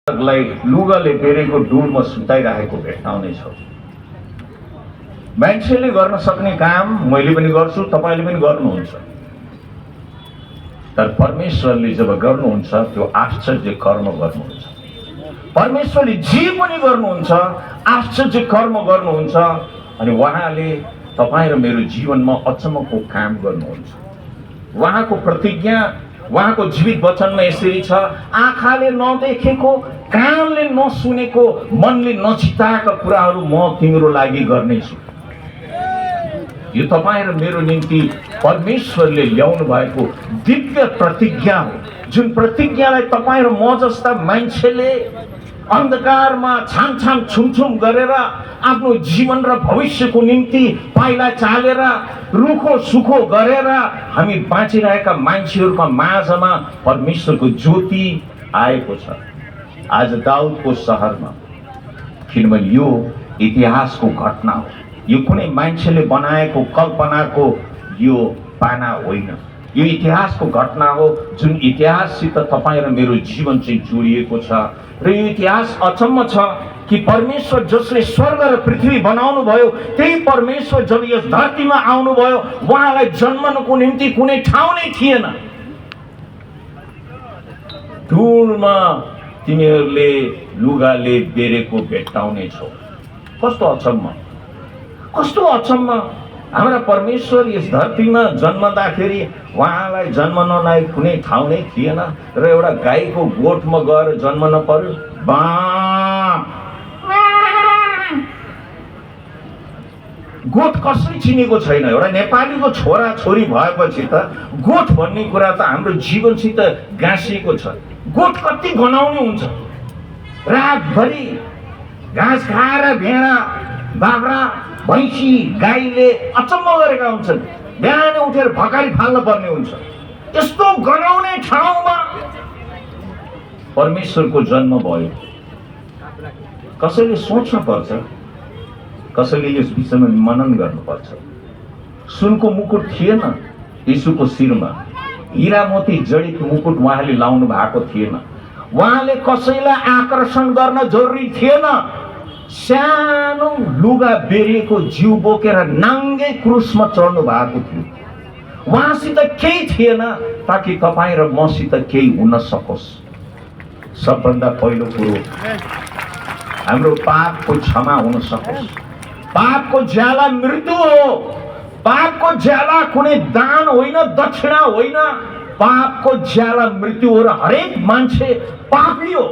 लाई लुगाले बेरेको डुलमा सुताइरहेको भेट्टाउनेछौँ। मान्छेले गर्न सक्ने काम मैले पनि गर्छु, तपाईँले पनि गर्नुहुन्छ। तर परमेश्वरले जब गर्नुहुन्छ त्यो आश्चर्य कर्म गर्नुहुन्छ। परमेश्वरले जे पनि गर्नुहुन्छ आश्चर्य कर्म गर्नुहुन्छ। अनि उहाँले तपाईँ र मेरो जीवनमा अचम्मको काम गर्नुहुन्छ। उहाँको प्रतिज्ञा उहाँको जीवित वचनमा यसरी छ, आँखाले नदेखेको, कानले नसुनेको, मनले नचिताएका कुराहरू म तिम्रो लागि गर्नेछु। यो तपाईँ र मेरो निम्ति परमेश्वरले ल्याउनु भएको दिव्य प्रतिज्ञा हो, जुन प्रतिज्ञालाई तपाईँ र म जस्ता मान्छेले अन्धकारमा छामछाम छुमछुम गरेर आफ्नो जीवन र भविष्यको निम्ति पाइला चालेर रुखो सुखो गरेर हामी बाँचिरहेका मान्छेहरूका माझमा परमेश्वरको ज्योति आएको छ आज दाउदको सहरमा। किनभने यो इतिहासको घटना हो, यो कुनै मान्छेले बनाएको कल्पनाको यो पाना होइन, यो इतिहासको घटना हो जुन इतिहाससित तपाईँ र मेरो जीवन चाहिँ जोडिएको छ। र यो इतिहास अचम्म छ कि परमेश्वर जसले स्वर्ग र पृथ्वी बनाउनु भयो त्यही परमेश्वर जब यस धरतीमा आउनुभयो उहाँलाई जन्मनको निम्ति कुनै ठाउँ नै थिएन। धुलमा तिमीहरूले लुगाले बेरेको भेट्टाउने छौ। कस्तो अचम्म, कस्तो अचम्म। हाम्रा परमेश्वर यस धरतीमा जन्मदाखेरि उहाँलाई जन्मनलाई कुनै ठाउँ नै थिएन र एउटा गाईको गोठमा गएर जन्मन पर्यो। गोठ कसले चिनेको छैन? एउटा नेपालीको छोरा छोरी भएपछि त गोठ भन्ने कुरा त हाम्रो जीवनसित गाँसिएको छ। गोठ कति गनाउने हुन्छ, रातभरि घाँस खाएर भेडा बाख्रा भैँसी गाईले अचम्म गरेका हुन्छन्। बिहान उठेर भकारी फाल्न पर्ने हुन्छ। यस्तो गनाउने ठाउँमा परमेश्वरको जन्म भयो। कसैले सोच्नु पर्छ, कसैले यस विषयमा मनन गर्नुपर्छ। सुनको मुकुट थिएन यीशुको शिरमा, हिरा मोती जडित मुकुट उहाँले लाउनु भएको थिएन। उहाँले कसैलाई आकर्षण गर्न जरुरी थिएन। सानो लुगा बेरिएको जिउ बोकेर नाङ्गै क्रुसमा चढ्नु भएको थियो। उहाँसित केही थिएन ताकि तपाईँ र मसित केही हुन सकोस्। सबभन्दा पहिलो कुरो हाम्रो पापको क्षमा हुन सकोस्। पापको ज्याला मृत्यु हो। पापको ज्याला कुनै दान होइन, दक्षिणा होइन। पापको ज्याला मृत्यु हो र हरेक मान्छे पापी हो।